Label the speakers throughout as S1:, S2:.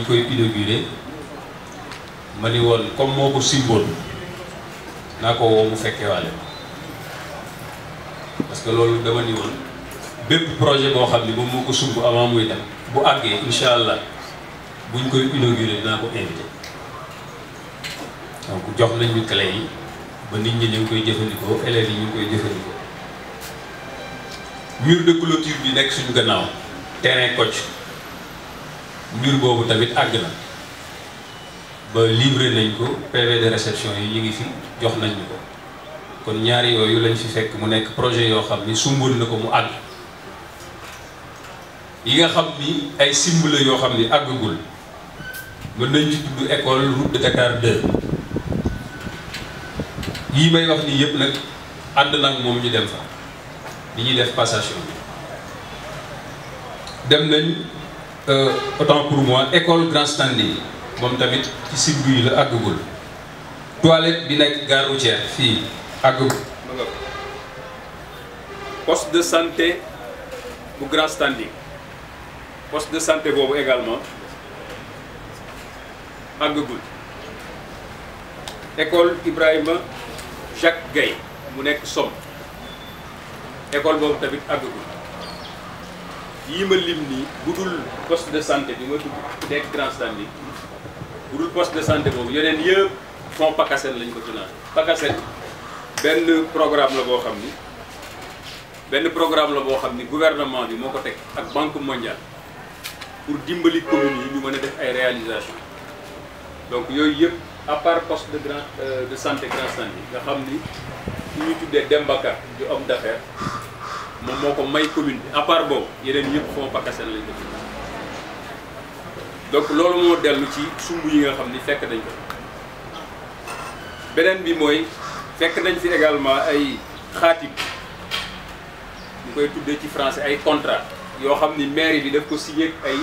S1: ñu koy inauguré ma ni woon comme moo ko symbole naa ko woo mu fekkee waale parce que loolu dama ni woon bépp projet boo xam ni moom moo ko sumb avant muy dem bu àggee incha allah buñ koy inauguré dinaa ko invité donc jox nañ ñu clé yi ba nit ñi ñu ngi koy jëfandikoo élèves yi ñu ngi koy jëfandikoo mur de clôture bi nekk suñu gannaaw terrain coach mur boobu tamit àgg na ba livré nañ ko PV de réception yi ñu ngi fi jox nañ ñu ko kon ñaari yooyu lañ fi fekk mu nekk projet yoo xam ni sumbul na ko mu àgg yi nga xam ni ay symbole yoo xam ni àggagul mën nañ ci tudd école route de Dakar 2 yii may wax nii yëpp nag ànd nag moom ñu dem fa li ñuy def passation bi dem nañ autant pour moi école grand standing moom tamit ci cible yi la àggagul toilette bi nekk gare routière fii àggagul
S2: poste de santé bu grand standing poste de santé boobu également àggagul école Ibrahima Jacques Gueye mu nekk Somme école boobu tamit àggagul yii ma lim nii bu dul poste de santé bi ma tudd nekk grand standing bu dul poste de santé boobu yeneen yëpp fonds PACASEN lañ ko financé. PACASEN benn programme la boo xam ni gouvernement bi moo ko teg ak Banque mondiale pour dimbali communes yi ñu mën a def ay réalisation donc yooyu yëpp à part poste de santé grand standing nga xam ni su ñu tuddee Demba Ka du homme d'affaires moom moo ko may commune bi à part boobu yeneen yëpp fonds PACASEN lañ ko financé donc loolu moo dellu ci sumb yi nga xam ni fekk nañ ko beneen bi mooy fekk nañ fi également ay xaatim ñu koy tuddee ci français ay contrat yoo xam ni mairie bi daf ko signé ak ay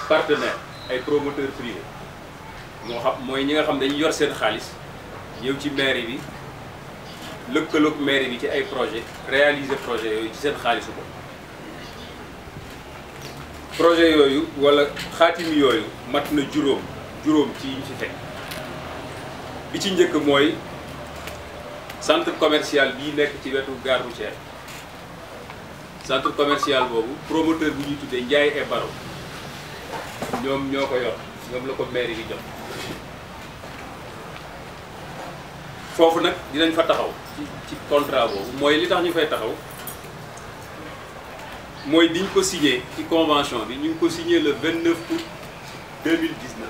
S2: partenaires ay promoteurs privés moo xam mooy ñi nga xam dañuy yor seen xaalis ñëw ci mairie bi lëkkaloog mairie bi ci ay projet réaliser projet yooyu ci seen xaalisu ko projet yooyu wala xaatim yooyu mat na juróom ci ñu ci fekk bi ci njëkk mooy centre commercial bii nekk ci wetu gare routière centre commercial boobu promoteur bu ñuy tuddee Ndiaye et Baro ñoom ñoo ko yor ñoom la ko mairie bi jox foofu nag dinañ fa taxaw ci contrat boobu mooy li tax ñu fay taxaw mooy diñ ko signé ci convention bi ñu ngi ko signé le 29 août 2019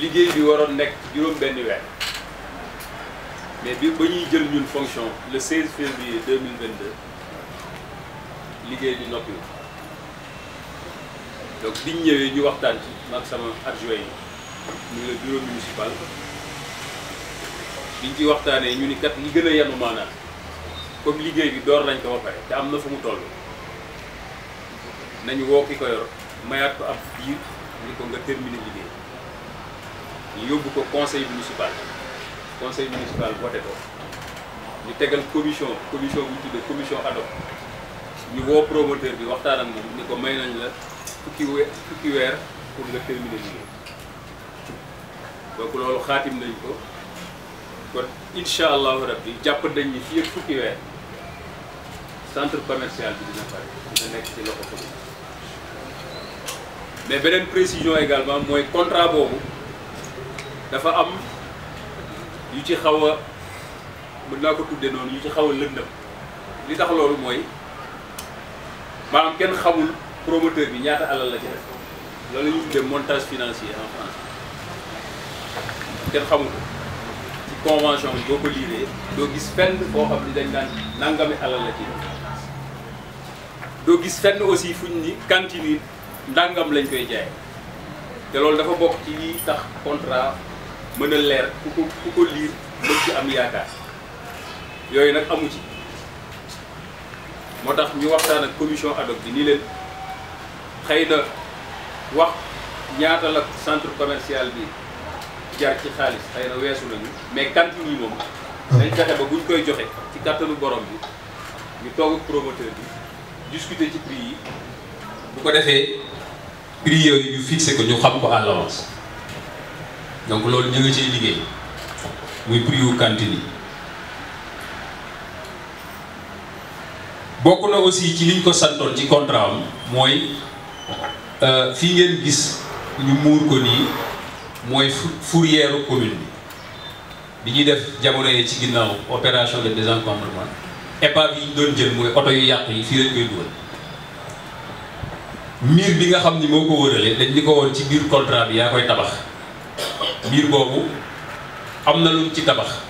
S2: liggéey bi waroon nekk juróom benn weer mais bi ba ñuy jël ñun fonction le 16 février 2022 liggéey bi noppi donc biñ ñëwee ñu waxtaan ci maag sama adjoint yi muy le bureau municipal biñ ci waxtaanee ñu ni kat li gën a yenu maanaam comme liggéey bi door nañ ko ba pare te am na fu mu toll nañu woo ki ko yor mayaat ko ab biir ni ko nga terminer liggéey ñu yóbbu ko conseil municipal voté ko ñu tegal commission bu ñu tuddee commission ad hoc ñu woo promoteur bi waxtaan ak moom ni ko may nañ la fukki weer pour nga terminer liggéey donc loolu xaatim nañ ko kon incha allahu rabbi jàpp nañ ni fii ak fukki weer centre commercial bi dina pare dina nekk ci loxo ko mais beneen précision également mooy contrat boobu dafa am yu ci xaw a mën naa ko tuddee noonu yu ci xaw a lëndëm li tax loolu mooy maanaam kenn xamul promoteur bi ñaata alal la ci def loolu la ñuy tuddee montage financier en France kenn xamul ko ci convention bi boo ko liiree doo gis fenn boo xam ni dañ daan nangami alal la ci def doo gis fenn aussi fuñ ni cantine yi ndàngam lañ koy jaay te loolu dafa bokk ci lii tax contrat mën a leer ku ko liir mën ci am yaakaar yooyu nag amu ci moo tax ñu waxtaan ak commission ad hoc bi nii leen xëy na wax ñaata la centre commercial bi jar ci xaalis xëy na weesu nañu mais cantine yi moom dañ fexe ba buñ koy joxe ci kattanu borom bi ñu toog ak promoteur bi discuter ci prix yi bu ko defee
S1: prix yooyu ñu fixé ko ñu xam ko à l'avance donc loolu ñu ngi ciy liggéey muy prix wu cantine yi. bokk na aussi ci liñ ko santoon ci contrat am mooy fii ngeen gis ñu muur ko nii mooy fourrière commune bi ñuy def jamono yi ci ginnaaw opération de désencombrement épave yi ñu doon jël mooy oto yu yàq yi fii lañ koy dugal. miir bi nga xam ni moo ko wëralee dañ ni ko woon ci biir contrat bi yaa koy tabax miir boobu am na lu ci tabax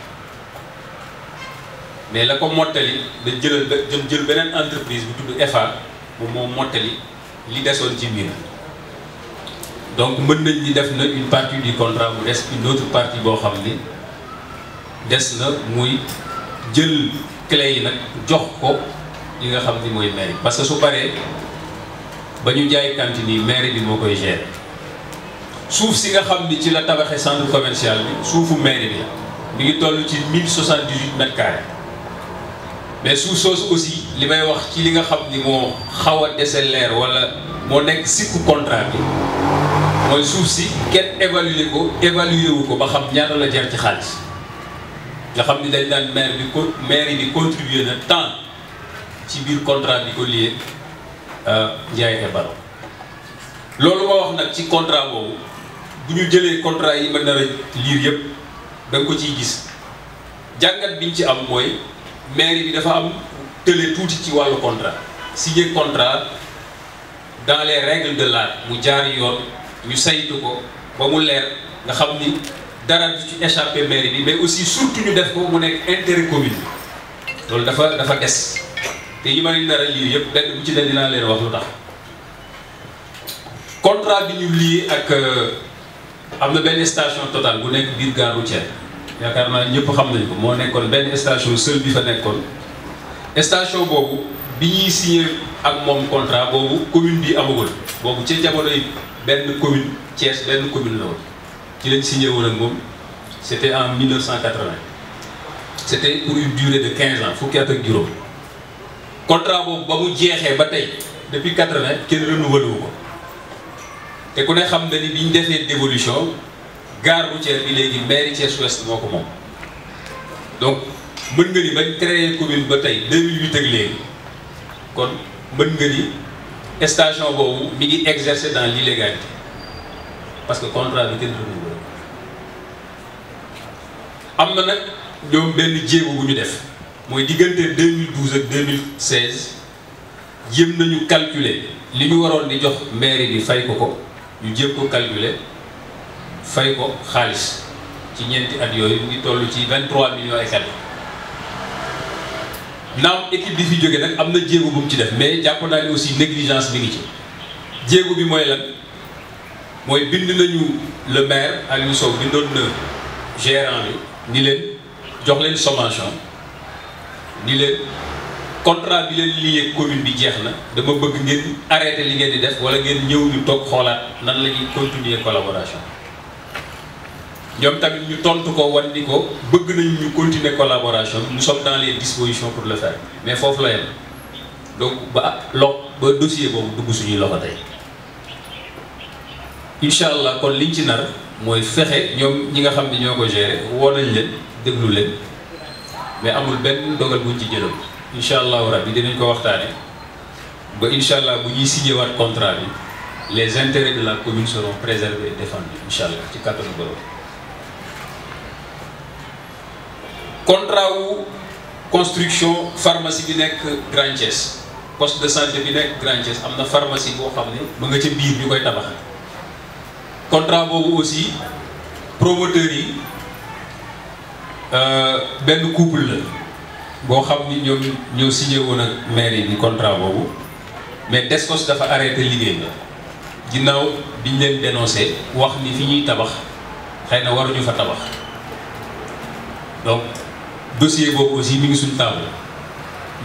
S1: mais la ko mottali dañ jël beneen entreprise bu tudd EFA moom moo mottali li desoon ci miir donc mën nañ ni def na une partie du contrat mu des une autre partie boo xam ni des na muy jël clé yi nag jox ko li nga xam ni mooy mairie parce que su paree ba ñu jaay cantine yi mairie bi moo koy gérer suuf si nga xam ni ci la tabaxee centre commercial bi suufu mairie bi mi ngi toll ci 1078 mètres carrés mais suuf soosu aussi li may wax ci li nga xam ni moo xaw a dese leer wala moo nekk sikku contrat bi mooy suuf si kenn évaluer wu ko ba xam ñaata la jar ci xaalis nga xam ni dañ daan mairie bi contribuer na tant ci biir contrat bi ko lié Ndiaye et Baro loolu ma wax nag ci contrat boobu bu ñu jëlee contrat yi ma nar a liir yëpp da nga ko ciy gis jàngat biñ ci am mooy mairie bi dafa am tële tuuti ci wàllu contrat signé contrat dans les règles de l'art mu jaar yoon ñu saytu ko ba mu leer nga xam ni dara du ci échappé mairie bi mais aussi surtout ñu def ko mu nekk intérêt commune loolu dafa des te yi ma leen nar a lii yëpp benn bu ci ne dinaa leen wax lu tax contrat bi ñu lii ak am na benn station Total bu nekk biir gare routière yaakaar naa ñëpp xam nañ ko moo nekkoon benn station seul bi fa nekkoon station boobu bi ñuy signé ak moom contrat boobu commune bi amagul boobu ci jamono yi benn commune Thiès benn commune la woon ci lañ signé woon ak moom c'était en 1980 c'était pour une durée de 15 ans fukki at ak juróom contrat boobu ba mu jeexee ba tey depuis 80 kenn renouvelé wu ko te ku ne xam na ni bi ñu defee dévolution gare routière bi léegi mairie Thiès Ouest moo ko moom donc mën nga ni bañ créé commune ba tey 2008 ak léegi kon mën nga ni station boobu mi ngi exercer dans l'illégalité parce que contrat bi kenn renouvelé am na nag ñoom benn jéego bu ñu def mooy diggante 2012 ak 2016 jéem nañu calculer li ñu waroon di jox mairie bi fay ko ñu jéem ko calculer fay ko xaalis ci ñeenti at yooyu mu ngi toll ci 23 millions et quelques naam équipe bi fi jóge nag am na jéego bu mu ci def mais jàpp naa ni aussi négligence bi ngi ci jéego bi mooy lan mooy bind nañu le maire Aliou Sow bindoon na gérant bi ni leen jox leen sommation ni leen contrat bi leen lié commune bi jeex na dama bëgg ngeen arrêté li ngeen di def wala ngeen ñëw ñu toog xoolaat nan la ñuy continuer collaboration ñoom tamit ñu tontu ko wan ni ko bëgg nañu ñu continuer collaboration nous sommes dans les dispositions pour le faire mais foofu la yem donc ba dossier boobu dugg suñuy loxo tey incha allah kon liñ ci nar mooy fexe ñoom ñi nga xam ne ñoo ko gérer woo nañ leen déglu leen mais amul benn dogal buñ ci jëloon incha allahu rabbi dinañ ko waxtaane ba incha allah bu ñuy signé waat contrat bi les intérêts de la commune seront préservés et défendus incha allah ci kàttanu borom. contrat wu construction pharmacie bi nekk Grand Thiès poste de santé bi nekk Grand Thiès am na pharmacie boo xam ne ba nga ca biir ñu koy tabax contrat boobu aussi promoteur yi benn couple la boo xam ni ñoom ñoo signé woon ak mairie bi contrat boobu mais Descos dafa arrêté liggéey bi ginnaaw biñ leen dénoncé wax ni fi ñuy tabax xëy na waruñu fa tabax donc dossier boobu aussi mi ngi suñu table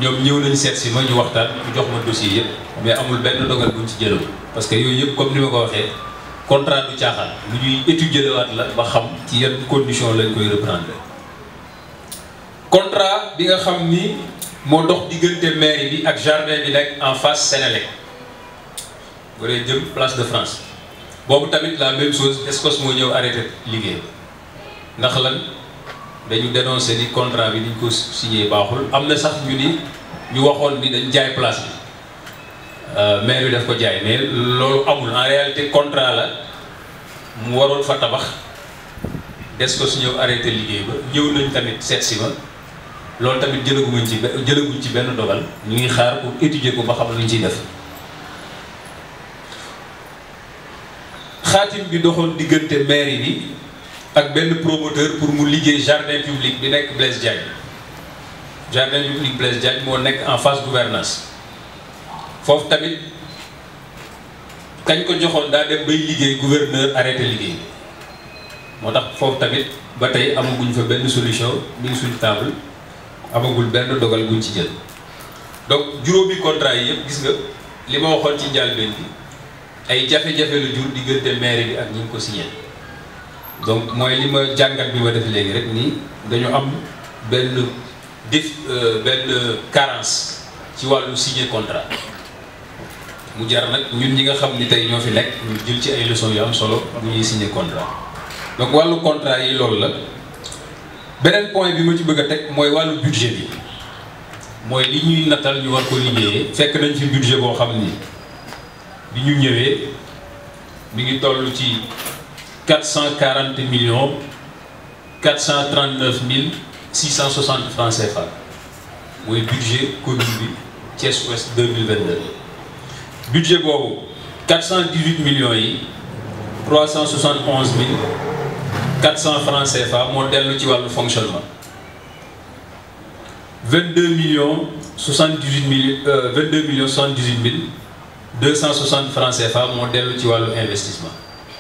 S1: ñoom ñëw nañ seet si ma ñu waxtaan ñu jox ma dossier yëpp mais amul benn dogal buñ ci jëloon parce que yooyu yëpp comme ni ma ko waxee contrat du caaxaan lu ñuy étudier la waat la ba xam ci yan condition lañ koy reprendre. contrat bi nga xam ni moo dox diggante mairie bi ak jardin bi nekk en face Sénélec bu dee jëm place de France boobu tamit la même chose Descos moo ñëw arrêté liggéey ndax lan dañu dénoncé ni contrat bi niñ ko signé baaxul am na sax ñu waxoon ni dañ jaay place bi maire bi daf ko jaay mais loolu amul en réalité contrat la mu waroon fa tabax Descos ñëw arrêté liggéey ba ñëw nañ tamit seet si ma loolu tamit jëlaguñ ci benn dogal ñu ngi xaar pour étudier ko ba xam lu ñu ciy def xaatim bi doxoon diggante mairie bi ak benn promoteur pour mu liggéey jardin public bi nekk Blaise Diagne jardin public Blaise Diagne moo nekk en face gouvernance foofu tamit kañ ko joxoon daa dem bay liggéey gouverneur arrêté liggéey moo tax foofu tamit ba tey amaguñ fa benn solution mi ngi suñu table amagul benn dogal buñ ci jël donc juróomi contrat yi yëpp gis nga li ma waxoon ci njàlbeen bi ay jafe-jafe lu jur diggante maire bi ak ñi ngi ko signé donc mooy li ma jàngat bi ma def léegi rek nii dañu am benn carence ci wàllu signé contrat mu jar nag ñun ñi nga xam ni tey ñoo fi nekk ñu jël ci ay leçons yu am solo bu ñuy signé contrat donc wàllu contrat yi loolu la beneen point bi ma ci bëgg a teg mooy wàllu budget bi mooy li ñuy nattal ñu war ko liggéeyee fekk nañ fi budget boo xam ni bi ñu ñëwee mi ngi toll ci 440 millions 439 660 francs CFA mooy budget commune bi Thiès Ouest 2022 budget boobu 418 millions yi 371 400 francs CFA moo dellu ci wàllu fonctionnement 22 millions 260 francs CFA moo dellu ci wàllu investissement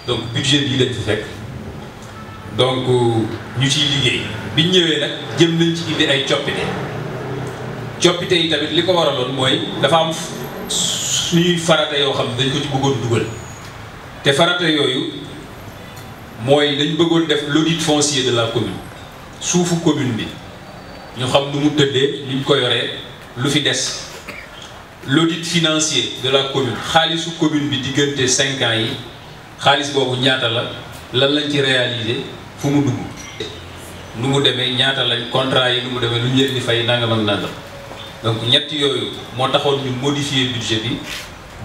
S1: donc budget bii lañ fi fekk donc ñu ciy liggéey biñ ñëwee nag jëm nañ ci indi ay coppite yi tamit li ko waraloon mooy dafa am suñuy farata yoo xam ne dañ ko ci bëggoon dugal te farata yooyu mooy dañ bëggoon def l'audit foncier de la commune suufu commune bi ñu xam nu mu tëddee ni ñu ko yoree lu fi des l'audit financier de la commune xaalisu commune bi diggante 5 ans yi xaalis boobu ñaata la lan lañ ci réaliser fu mu dugg nu mu demee ñaata lañ contrat yi nu mu demee lu ñu leen di fay nangam ak nangam donc ñett yooyu moo taxoon ñu modifier budget bi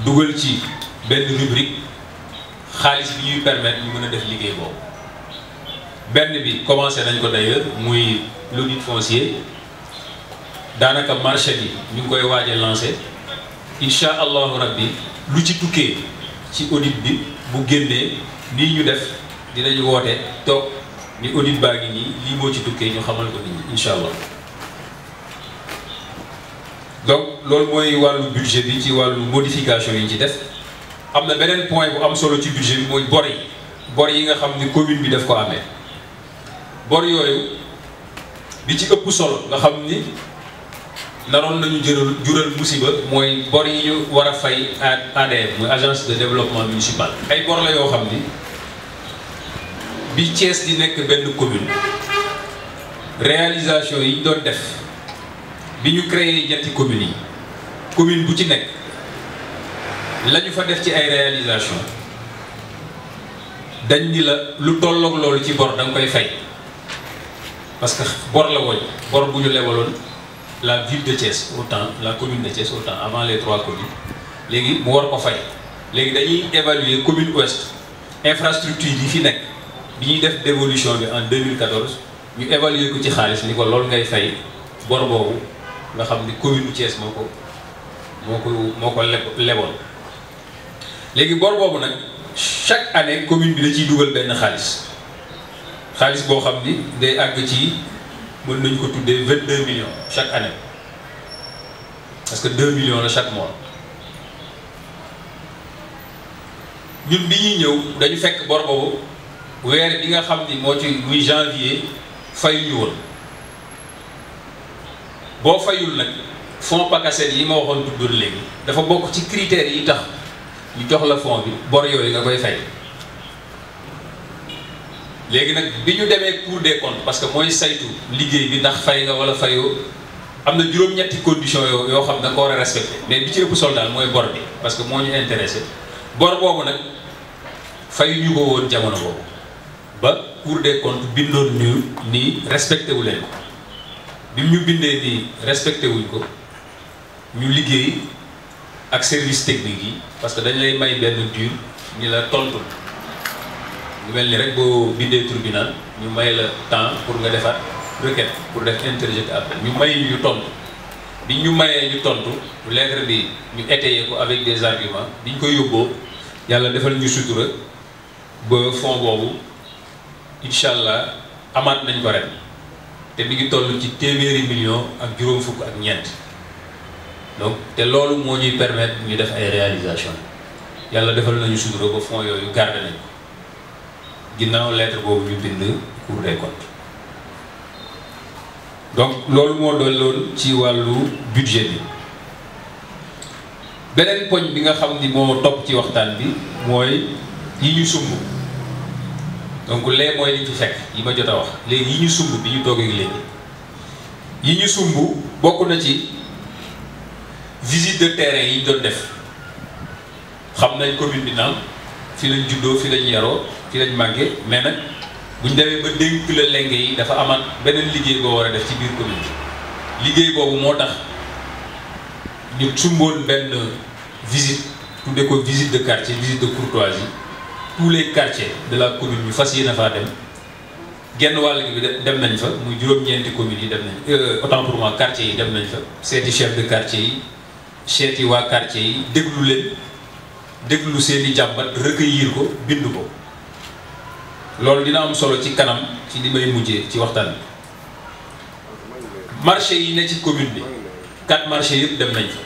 S1: dugal ci benn rubrique xaalis bi ñuy permettre ñu mën a def liggéey boobu benn bi commencé nañ ko d'ailleurs muy l'audit foncier daanaka marché bi ñu ngi koy waaj a lancé incha allahu rabbi lu ci tukkee ci audit bi bu génnee nii ñu def dinañu woote toog ni audit baa ngi nii lii moo ci tukkee ñu xamal ko nit ñi incha allah donc loolu mooy wàllu budget bi ci wàllu modification yi ci def am na beneen point bu am solo ci budget bi mooy bor yi nga xam ni commune bi daf ko amee bor yooyu bi ci ëpp solo nga xam ni naroon nañu jural musiba mooy bor yi ñu war a fay ADM muy agence de développement municipal. ay bor la yoo xam ni bi Thiès di nekk benn commune réalisation yi ñu doon def bi ñu créé ñetti communes yi commune bu ci nekk la ñu fa def ci ay réalisation dañ ni la lu tolloog loolu ci bor da nga koy fay parce que bor la woon bor bu ñu lebaloon la ville de Thiès autant la commune de Thiès autant avant les 3 communes léegi mu war ko fay léegi dañuy évaluer commune ouest infrastructure yi fi nekk bi ñuy def dévolution bi en 2014 ñu évaluer ko ci xaalis ni ko loolu ngay fay bor boobu nga xam ni commune Thiès moo ko leboon léegi bor boobu nag chaque année commune bi da ciy dugal benn xaalis boo xam ni day àgg ci mën nañu ko tuddee 22 millions chaque année parce que 2 millions la chaque mois ñun bi ñuy ñëw dañu fekk bor boobu weer bi nga xam ni moo ci muy janvier fayuñu woon boo fayul nag fonds PACASEN yi ma waxoon tuddoon léegi dafa bokk ci critères yi tax ñu jox la fonds bi bor yooyu nga koy fay léegi nag bi ñu demee Cour des comptes parce que mooy saytu liggéey bi ndax fay nga wala fayoo am na juróom-ñetti conditions yoo xam ne da nga ko war a respecté mais bi ci ëpp solo daal mooy bor bi parce que moo ñu intéressé bor boobu nag fay ñu ko woon jamono boobu ba Cour des comptes bindoon ñu ni respecté wu leen ko bi ñu bindee ni respecté wuñ ko ñu liggéey ak service technique yi parce que dañ lay may benn dur ni la tontu lu mel ni rek boo bindee tribunal ñu may la temps pour nga defaat requête pour def interjeté appel ñu may ñu tontu bi ñu mayee ñu tontu lettre bi ñu étayé ko avec des arguments bi ñu koy yóbboo yàlla defal ñu sutura ba fond boobu incha allah amaat nañ ko ren te mi ngi toll ci téeméeri million ak juróom fukk ak ñeent donc te loolu moo ñuy permettre ñu def ay réalisation yàlla defal nañu sutura ba fond yooyu garder nañ ko ginnaaw lettre boobu ñu bind Cour des comptes donc loolu moo doon loolu ci wàllu budget bi beneen poñ bi nga xam ni moo topp ci waxtaan bi mooy yi ñu sumb donc lee mooy liñ ci fekk yi ma jot a wax léegi yi ñu sumb bi ñu toogee léegi yi ñu sumb bokk na ci visite de terrain yi ñu doon def xam nañ commune bi naam fi lañ juddoo fi lañ yaroo fi lañ màggee mais nag bu ñu demee ba dénk la lenge yi dafa amaat beneen liggéey boo war a def ci biir commune bi liggéey boobu moo tax ñu sumboon benn visite tudde ko visite de quartier visite de courtoisie tous les quartiers de la commune ñu fas yéene faa dem genn wàll gi bi dem nañ fa muy juróom-ñeenti communes yi dem nañ autant pour moi quartiers yi dem nañ fa seeti chef de quartier yi seeti waa quartier yi déglu leen déglu seeni jàmbat recueillir ko bind ko loolu dina am solo ci kanam ci li may mujjee ci waxtaan bi marché yi ne ci commune bi 4 marché yëpp dem nañ fa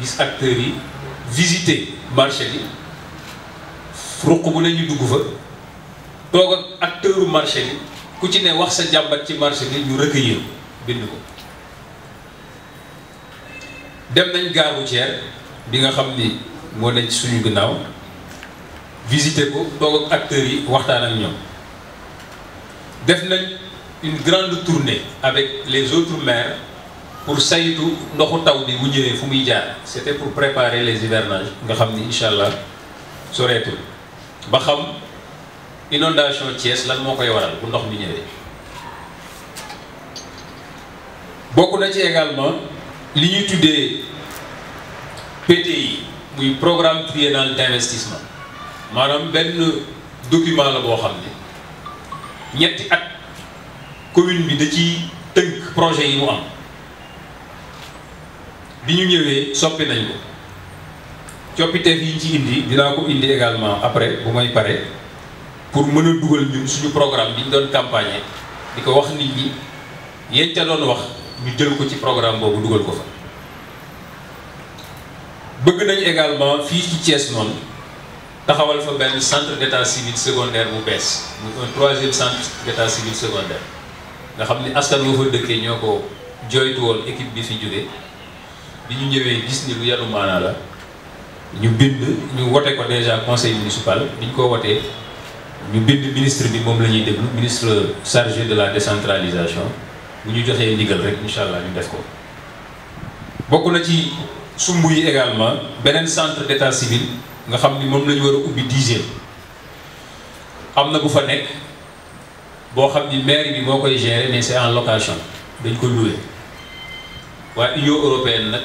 S1: gis acteurs yi visiter marché bi ruq bu ne ñu dugg fa toog ak acteuru marché bi ku ci ne wax sa jàmbat ci marché bi ñu recueillir bind ko dem nañ gare routière bi nga xam ni moo nekk ci suñu gannaaw visiter ko toog ak acteurs yi waxtaan ak ñoom def nañ une grande tournée avec les autres maires pour saytu ndoxu taw bi bu ñëwee fu muy jaar c'était pour préparer les hivernages nga xam ni incha allah soreetul ba xam inondation Thiès lan moo koy waral bu ndox mi ñëwee bokk na ci également li ñuy tuddee PTI muy programme triennal d'investissement maanaam benn document la boo xam ne ñetti at commune bi da ci tënk projet yi mu am bi ñu ñëwee soppi nañ ko coppiteef yi ñu ci indi dinaa ko indi également après bu may pare pour mën a dugal ñun suñu programme bi ñu doon campagne di ko wax nit ñi yéen ca doon wax ñu jël ko ci programme boobu dugal ko fa bëgg nañ également fii ci Thiès noonu taxawal fa benn centre d'état civil secondaire bu bees muy un 3e centre d'état civil secondaire nga xam ni askan woo fa dëkkee ñoo ko jooytu woon équipe bi fi jóge bi ñu ñëwee gis ni lu yanu maanaa la ñu bind ñu wote ko déjà conseil municipal bi ñu ko wotee ñu bind ministre bi moom la ñuy déglu ministre chargé de la décentralisation bu ñu joxee ndigal rek incha allah ñu def ko bokk na ci sumb yi également beneen centre d'état civil nga xam ni moom la ñu war a ubbi 10e am na bu fa nekk boo xam ni mairie bi moo koy gérer mais c'est en location dañ ko loué waa Union européenne nag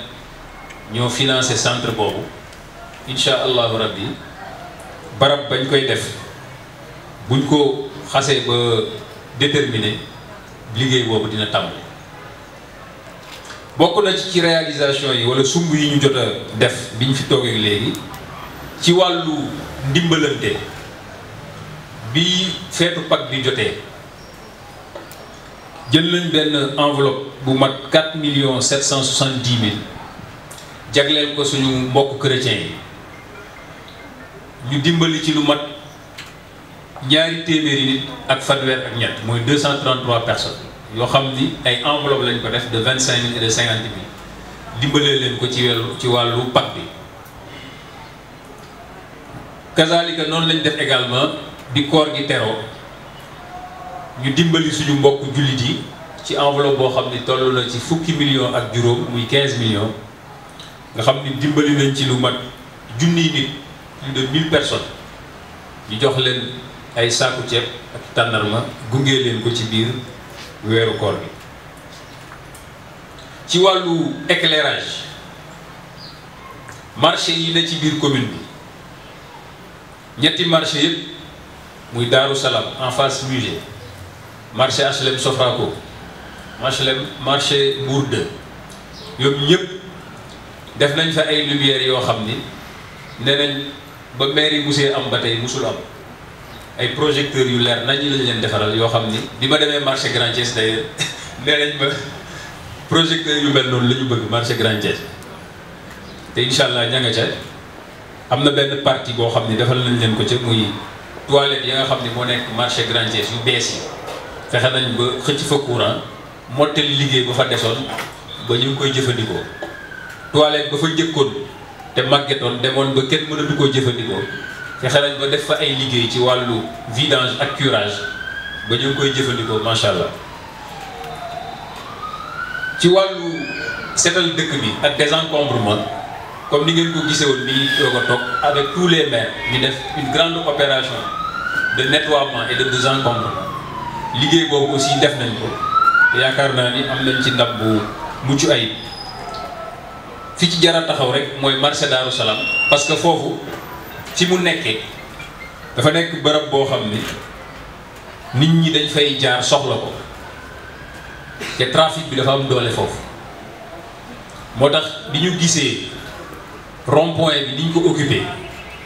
S1: ñoo financé centre boobu incha allahu rabbi barab bañ koy def buñ ko xasee ba déterminé liggéey boobu dina tàmbali bokk na ci réalisation yi wala sumb yi ñu jot a def bi ñu fi toogee léegi ci wàllu ndimbalante bi feetu Pâques bi jotee jël nañ benn enveloppe bu mat 4 770 000 jagleel ko suñu mbokk chrétiens yi ñu dimbali ci lu mat ñaari téeméeri nit ak fanweer ak ñett mooy 233 personnes yoo xam ni ay enveloppe lañ ko def de 25 000 et de 50 000 dimbalee leen ko ci wàllu Pâques bi. kazalika noonu lañ def également di koor gi teroo ñu dimbali suñu mbokk jullit yi ci enveloppe boo xam ni toll na ci fukki millions ak juróom muy 15 millions nga xam ni dimbali nañ ci lu mat junniy nit plus de 1000 personnes ñu jox leen ay saaku ceeb ak tàndarma gunge leen ko ci biir weeru koor bi. ci wàllu éclairage marché yi ne ci biir commune bi ñetti marché yëpp muy Daaru Salaam en face musée, marché HLM Sofraco, marché Mbour 2 yooyu ñëpp def nañ fa ay lumières yoo xam ni nee nañ ba mairie musée am ba tey musul am ay projecteurs yu leer nañ lañ leen defaral yoo xam ni bi ma demee marché Grand Thiès d'ailleurs nee nañ ma projecteurs yu mel noonu la ñu bëgg marché Grand Thiès te incha allah ña nga ca am na benn partie boo xam ni defal nañ leen ko ca muy toilette yi nga xam ni moo nekk marché Grand Thiès yu bees yi fexe nañ ba xëcc fa courant mottali liggéey ba fa desoon ba ñu ngi koy jëfandikoo toilette ba fa jëkkoon te màggetoon demoon ba kenn mënatu koo jëfandikoo fexe nañ ba def fa ay liggéey ci wàllu vidange ak curage ba ñu ngi koy jëfandikoo macha allah. ci wàllu setal dëkk bi ak désencombrement comme ni ngeen ko gisee woon bi ñuy toog avec tous les maires ñu def une grande opération de nettoiement et de désencombrement liggéey boobu aussi def nañ ko te yaakaar naa ni am nañ ci ndam bu mucc ayib. fi ci jara taxaw rek mooy marché Daaru Salaam parce que foofu fi mu nekkee dafa nekk bërëb boo xam ni nit ñi dañ fay jaar soxla ko te trafic bi dafa am doole foofu moo tax bi ñu gisee rond-point bi ni ñu ko occupé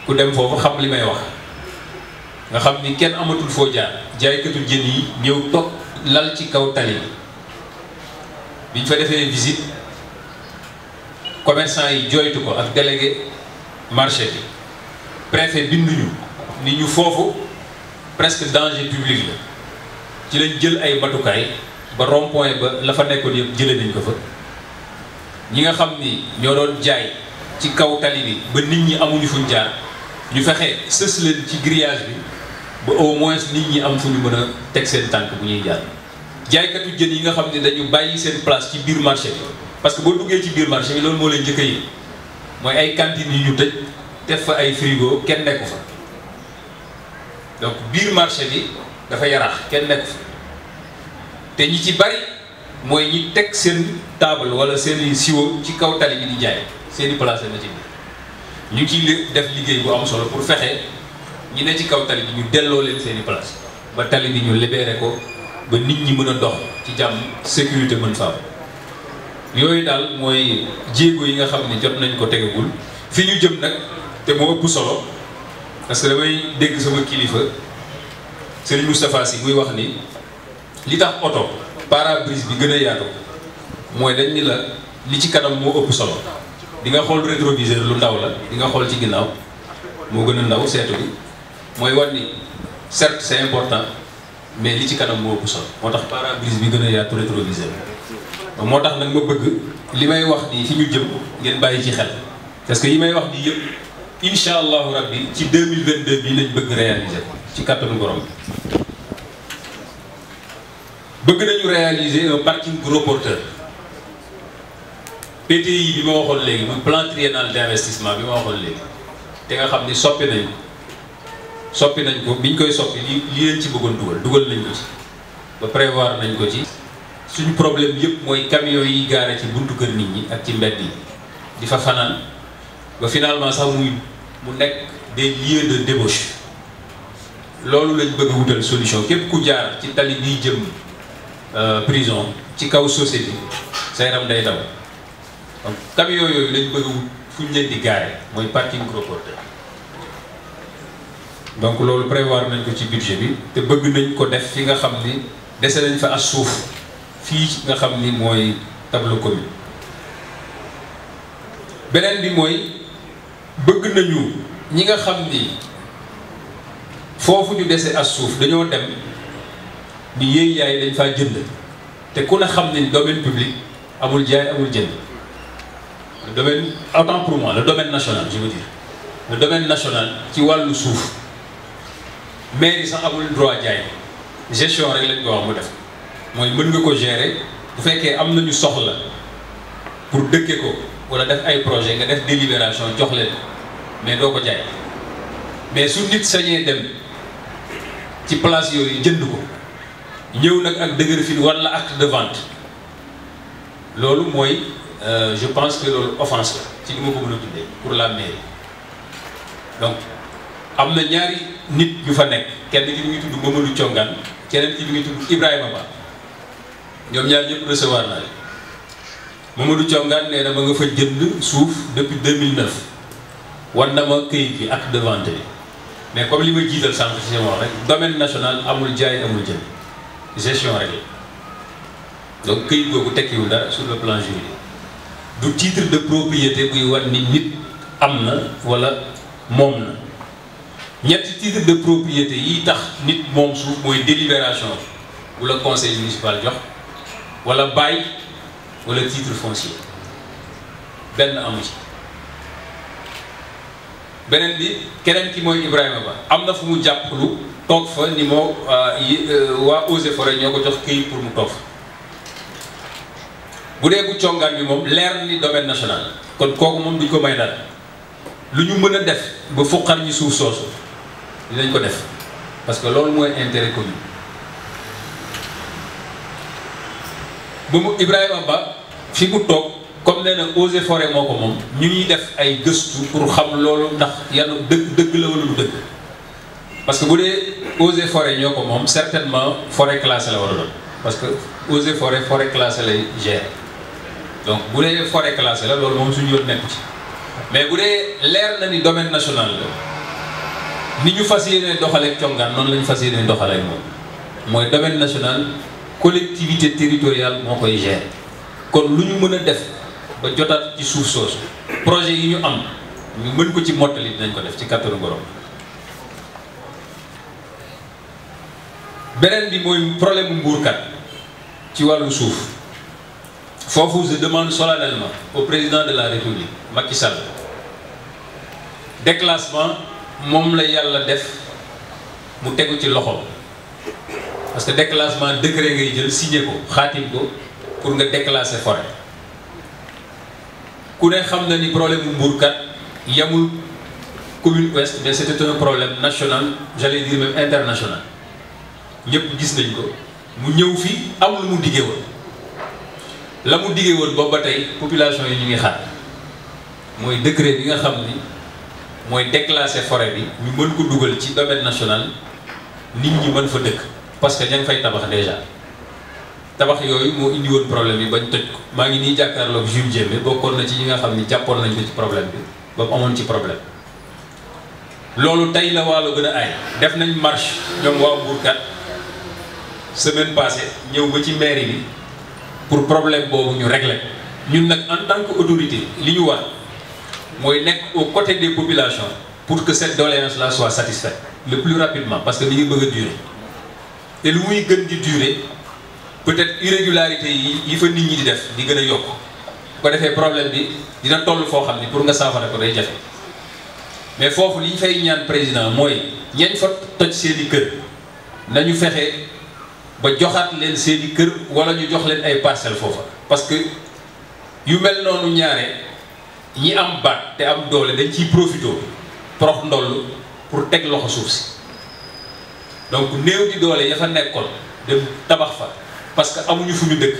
S1: ku dem foofu xam li may wax nga xam ni kenn amatul foo jaar jaaykatu jën yi ñëw toog lal ci kaw tali bi ñu fa defee visite commerçant yi jooytu ko ak délégué marché bi préfet binduñu ni ñu foofu presque danger public la ci lañ jël ay matukaay ba rond-point ba la fa nekkoon yëpp jëlee nañ ko fa ñi nga xam ni ñoo doon jaay ci kaw tali bi ba nit ñi amuñu fuñ jaar ñu fexe sës leen ci grillage bi ba au moins nit ñi am fu ñu mën a teg seen tànk bu ñuy jaar jaaykatu jën yi nga xam ni dañu bàyyi seen place ci biir marché bi parce que boo duggee ci biir marché bi loolu moo leen njëkk yi mooy ay cantines yu ñu tëj def fa ay frigo kenn nekku fa donc biir marché bi dafa yaraax kenn nekku fa te ñi ci bari mooy ñi teg seen table wala seen siwo ci kaw tali bi di jaay seeni place na ci biir ñu ngi ciy def liggéey bu am solo pour fexe ñi ne ci kaw tali bi ñu delloo leen seeni place ba tali bi ñu libéré ko ba nit ñi mën a dox ci jàmm sécurité mën fa am yooyu daal mooy jéego yi nga xam ne jot nañ ko tegagul fi ñu jëm nag te moo ëpp solo parce que damay dégg sama kilifa Serigne Moustapha Sy muy wax ni li tax oto pare-brise bi gën a yaatu mooy dañ ni la li ci kanam moo ëpp solo di nga xool rétroviseur lu ndaw la di nga xool ci ginnaaw moo gën a ndaw seetu bi mooy wan ni certes c'est important mais li ci kanam moo ëpp solo moo tax pare-brise bi gën a yaatu rétroviseur moo tax nag ma bëgg li may wax nii fi ñu jëm ngeen bàyyi ci xel parce que yi may wax nii yëpp incha allahu rabbi ci 2022 bii lañ bëgg réaliser ci kattanu borom bëgg nañu réaliser un parking gros porteur PTI bi ma waxoon léegi muy plan triennal d'investissement bi ma waxoon léegi te nga xam ni soppi nañ ko biñ koy soppi li leen ci bëggoon dugal nañ ko ci ba prévoir nañ ko ci suñu problème yëpp mooy camion yi gaare ci buntu kër nit ñi ak ci mbedd yi di fa fanaan ba finalement sax mu nekk des lieux de débauche loolu lañ bëgg a wutal solution képp ku jaar ci tali biy jëm prison ci kaw société sa yaram day daw donc camion yooyu lañ bëgg a wut fu ñu leen di gaare mooy parking gros porteur donc loolu prévoir nañ ko ci budget bi te bëgg nañ ko def fi nga xam ni dese nañ fa as suuf fii nga xam ni mooy tableau commune beneen bi mooy bëgg nañu ñi nga xam ni foofu ñu dese as suuf dañoo dem ni yéey yaay dañ faa jënd te ku ne xam ni domaine public amul jaay amul jënd le domaine autant pour moi le domaine national je veux dire le domaine national ci wàllu suuf maire yi sax amul droit jaay gestion rek lañ ko wax mu def mooy mën nga ko gérer bu fekkee am nañu soxla pour dëkke ko wala def ay projet nga def délibération jox leen mais doo ko jaay. mais su nit sañee dem ci place yooyu jënd ko ñëw nag ak dëgër fi wala acte de vente loolu mooy je pense que loolu offense la ci li ma ko mën a tuddee pour la mairie. donc am na ñaari nit yu fa nekk kenn ki mi ngi tudd Mamadou Thiongane keneen ki mi ngi tudd Ibrahima Ba ñoom ñaar ñëpp recevoir naa leen. Mamadou Thiongane nee na ma nga fa jënd suuf depuis 2009 war na ma këyit bi acte de vente bi mais comme li ma jiital sànq ci sama wax rek domaine national amul jaay amul jënd gestion rek la donc këyit boobu tekkiwul dara sur le plan juridique du titre de propriété buy war ni nit am na wala moom na. ñetti titre de propriété yi tax nit moom suuf mooy délibération bu la conseil municipal jox wala bail wala titre foncier benn amu ci. beneen bi keneen ki mooy Ibrahima Ba am na fu mu jàppalu toog fa ni moo waa Eaux et Forêts ñoo ko jox këyit pour mu toog fa bu dee bu congaan bi moom leer ni domaine national kon kooku moom duñ ko may dara lu ñu mën a def ba fuqar ñi suuf soosu dinañ ko def parce que loolu mooy intérêt commun. ba mu Ibrahima Ba fi mu toog comme nee na Eaux et Forêts moo ko moom ñu ngi def ay gëstu pour xam loolu ndax yan dëgg la wala du dëgg parce que bu dee Eaux et Forêts ñoo ko moom certainement forêt classée la war a doon parce que Eaux et Forêts forêt classée lay gérer donc bu dee forêt classée la loolu moom suñu yoon nekk ci mais bu dee leer na ni domaine national la ni ñu fas yéene doxaleeg congaan noonu la ñu fas yéene doxaleeg moom mooy domaine national collectivité territoriale moo koy gérer kon lu ñu mën a def ba jotaat ci suuf soosu projet yi ñu am ñu mën ko ci mottali dinañ ko def ci kattanu borom. beneen bi mooy problème mu mbuurkat ci wàllu suuf foofu je demande solennellement au président de la République Macky Sall déclassement moom la yàlla def mu tegu ci loxo parce que déclassement décret ngay jël signé ko xaatim ko pour nga déclasser forêt ku ne xam na ni problème mu mbuurkat yamul commune ouest mais c'était un problème national j'allais dire même international ñëpp gis nañ ko mu ñëw fi am lu mu diggee woon la mu diggee woon boobu ba tey population yi ñu ngi xaar mooy décret bi nga xam ni mooy déclasser forêt bi ñu mën ko dugal ci domaine national nit ñi mën fa dëkk parce que ña ngi fay tabax déjà tabax yooyu moo indi woon problème yi bañ toj ko maa ngi nii jàkkaarloog Jules Diémé bokkoon na ci ñi nga xam ni jàppoon nañ ko ci problème bi ba mu amoon ci problème loolu tey la Waalo gën a aay def nañ marche ñoom waa Mbourkat semaine passée ñëw ba ci mairie bi pour problème boobu ñu régler ñun nag en tant que autorité li ñu war mooy nekk aux côtés des populations pour que cette doléance là soit satisfaite le plus rapidement parce que mi ngi bëgg a durer te lu muy gën di durer peut-être irrégularité yi fa nit ñi di def di gën a yokk bu ko defee problème bi dina toll foo xam ni pour nga saafara ko day jafe mais foofu li ñu fay ñaan président mooy ñañ fa toj seeni kër nañu fexe ba joxaat leen seeni kër wala ñu jox leen ay parcelles foofa parce que yu mel noonu ñaare ñi am baat te am doole dañ ciy profité prox ndoll pour teg loxo suuf si donc néew di doole ya fa nekkoon dem tabax fa parce que amuñu fu ñu dëkk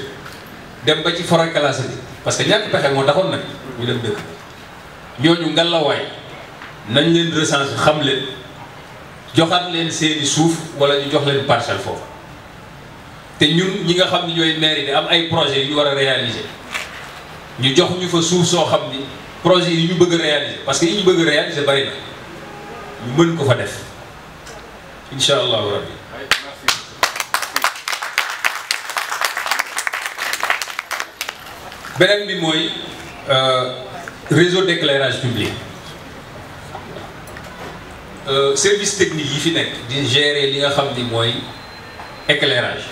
S1: dem ba ci forêt classée bi parce que ñàkk pexe moo taxoon nag ñu dem dëkk ñooñu ngalawaay nañ leen recenser xam leen joxaat leen seeni suuf wala ñu jox leen parcelle foofa te ñun ñi nga xam ni ñooy maire yi am ay projets yu ñu war a réaliser ñu jox ñu fa suuf soo xam ni projet yi ñu bëgg a réaliser parce que yi ñu bëgg a réaliser bari na ñu mën ko fa def incha allahu rabbi. beneen bi mooy réseau d'éclairage public service technique yi fi nekk di gérer li nga xam ni mooy éclairage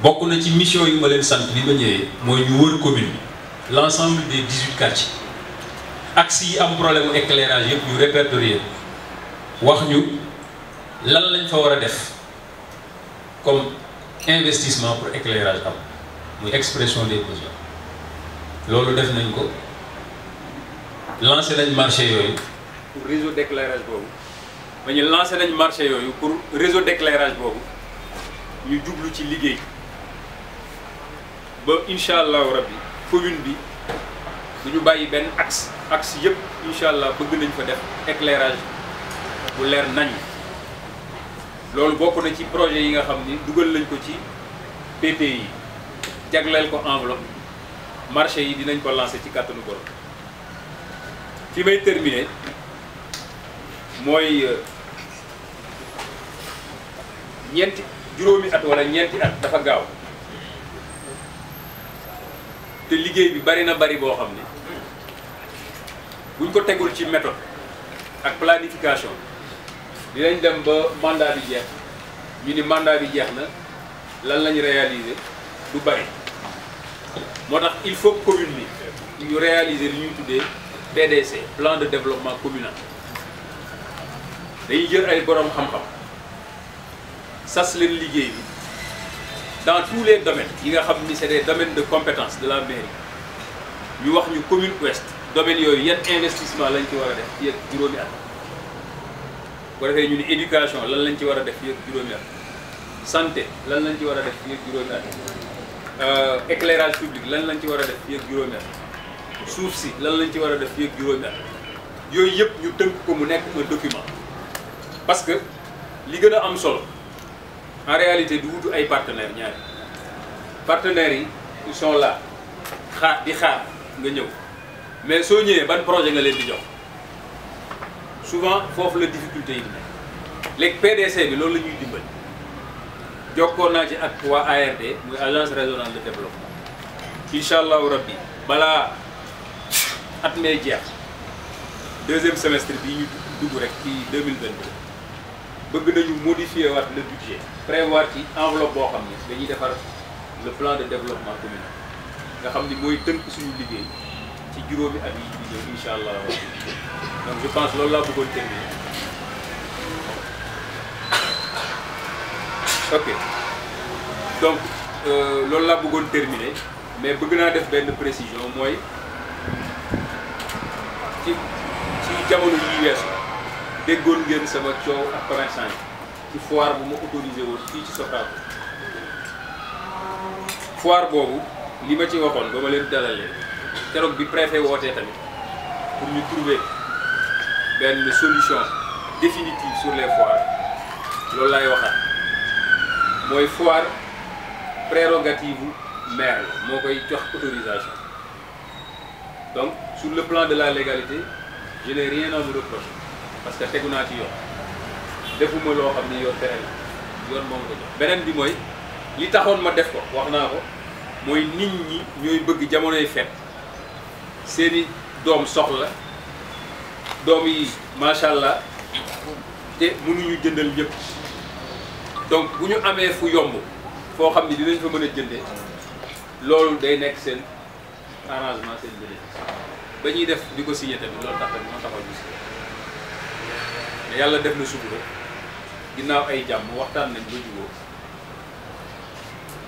S1: bokk na ci mission yu ma leen sant bi ma ñëwee mooy ñu wër commune bi l'ensemble des 18 quartiers axes yi am problème mu éclairage yëpp ñu répertorier wax ñu lan lañ fa war a def comme investissement pour éclairage am muy expression des besoins loolu def nañ ko lancé nañ marché yooyu
S2: pour réseau d'éclairage boobu ba ñu lancé nañ marché yooyu pour réseau d'éclairage boobu ñu jublu ci liggéey ba incha allahu rabbi commune bi du ñu bàyyi benn axe yëpp incha allah bëgg nañ fa def éclairage bu leer nañ. loolu bokk na ci projet yi nga xam ni dugal nañ ko ci PPI yi jagleel ko enveloppe marché yi dinañ ko lancer ci kàttanu borom. fi may terminer mooy juróomi at wala ñeenti at dafa gaaw te liggéey bi bari na bari boo xam ne buñ ko tegul ci méthode ak planification dinañ dem ba mandat bi jeex ñu ni mandat bi jeex na lan lañ réaliser du bari moo tax il faut commune bi ñu réaliser li ñuy tuddee PDC plan de développement communal dañuy jël ay borom xam-xam sas leen liggéey bi dans tous les domaines yi nga xam ni c'est des domaines de compétence de la mairie ñu wax ñu commune ouest domaines yooyu yan investissement lañ ci war a def fii ak juróomi at bu defee ñu ni éducation lan lañ ci war a def fii ak juróomi at santé lan lañ ci war a def fii ak juróomi at éclairage public lan lañ ci war a def fii ak juróomi at suuf si lan lañ ci war a def fii ak juróomi at yooyu yëpp ñu tënk ko mu nekk un document parce que li gën a am solo en réalité du wutu ay partenaires ñaari partenaires yi ils sont là xaar nga ñëw mais soo ñëwee ban projet nga leen di jox souvent foofu la difficulté yi di nekk léegi PDC bi loolu la ñuy dimbali jokkoo naa ci ak waa ARD muy agence régionale de développement incha allahu rabbi balaa at mee jeex deuxième semestre bii ñu dugg rek ci 2022 bëgg nañu modifier waat le budget prévoir ci enveloppe boo xam ne dañuy defar le plan de développement communal nga xam ni mooy tënk suñu liggéey ci juróomi at yi di ñëw incha allah donc je pense loolu laa bëggoon terminer ok donc loolu laa bëggoon terminer mais bëgg naa def benn précision mooy ci jamono yi weesu déggoon ngeen sama coow ak commerçant yi ci foire bu ma autorisé woon fii ci Sokaako foire boobu li ma ci waxoon ba ma leen dalalee keroog bi préfet wootee tamit pour ñu trouver benn solution définitive sur les foires loolu laay waxaat mooy foire prérogative maire la moo koy jox autorisation donc sur le plan de la légalité je n'ai rien à me reprocher parce que tegu naa ci yoon defuma loo xam ni yoon tere la yoon moom ko jox beneen bi mooy li taxoon ma def ko wax naa ko mooy nit ñi ñooy bëgg jamonoy fet seeni doom soxla doom yi macha allah te mënuñu jëndal ñëpp donc bu ñu amee fu yomb foo xam ni dinañ fa mën a jëndee loolu day nekk seen arrangement seen bénéfice ba ñuy def di ko signé tamit loolu tax tamit moo taxaw ñu si mais yàlla def na sutura ginnaaw ay jàmm waxtaan nañ ba jubóo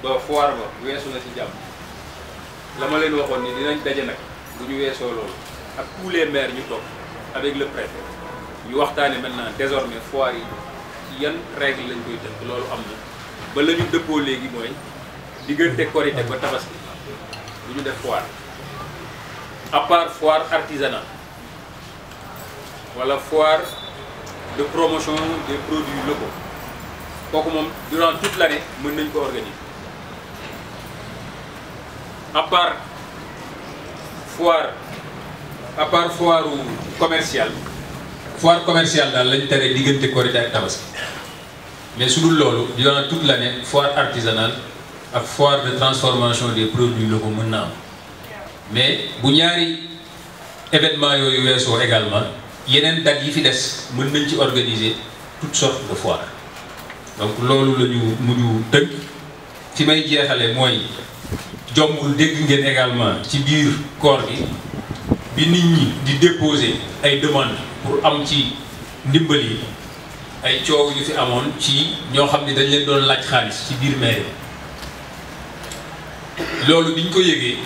S2: ba foire ba weesu na ci jàmm la ma leen waxoon ni dinañ daje nag bu ñu weesoo loolu ak tous les maires ñu toog avec le préfet ñu waxtaane maintenant désormais foire yi ci yan règle lañ koy tënk loolu am na ba la ñu dëppoo léegi mooy diggante Korité ba Tabaski bu ñu def foire à part foire artisanale wala foire de promotion des produits locaux kooku moom durant toute l'année mën nañ ko organiser à part foire commerciale daal lañ tere diggante Korité ak Tabaski mais su dul loolu durant toute l'année foire artisanale ak foire de transformation des produits locaux mën na am mais bu ñaari événement yooyu weesoo également yeneen date yi fi des mën nañ ci organiser toutes sortes de foires donc loolu la ñu mujj tënk fi may jeexale mooy jombul dégg ngeen également ci biir koor gi bi nit ñi di déposer ay demandes pour am ci ndimbal yi ay coow yu fi amoon ci ñoo xam ne dañ leen doon laaj xaalis ci biir mairie loolu biñ ko yëgee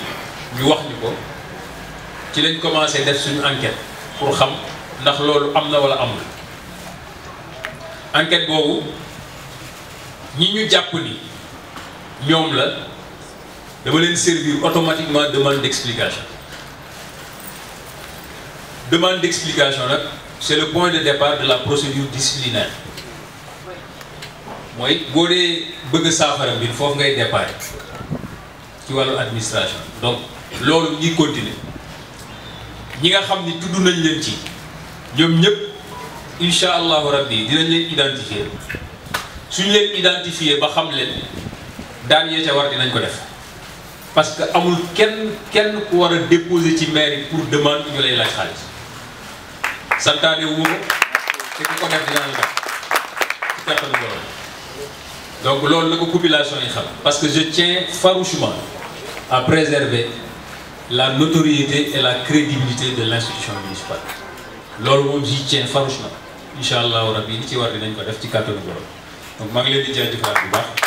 S2: ñu wax ñu ko ci lañ commencé def suñu enquête pour xam
S1: ndax loolu am na wala amul. enquête boobu ñi ñu jàpp ni ñoom la dama leen servir automatiquement demande d'explication. Demande d'explication nag c'est le point de départ de la procédure disciplinaire mooy boo dee bëgg saafara bi foofu ngay départ ci wàllu administration. donc loolu ñuy continuer ñi nga xam ni tudd nañ leen ci ñoom ñëpp incha allahu rabbi dinañ leen identifier suñ leen identifier ba xam leen daan yee ca war dinañ ko def parce que amul kenn ku war a déposer ci mairie pour demande ñu lay laaj xaalis santaane wu ma ko te ku ko def dina la def ci kattanu borom. donc loolu la ko population yi xam parce que je tiens farouchement à préserver la notoriété et la crédibilité de l'institution municipale loolu moom j'y tiens farouchement incha allahu rabbi li ci war dinañ ko def ci kattanu borom. donc maa ngi leen di jaajëfal bu baax.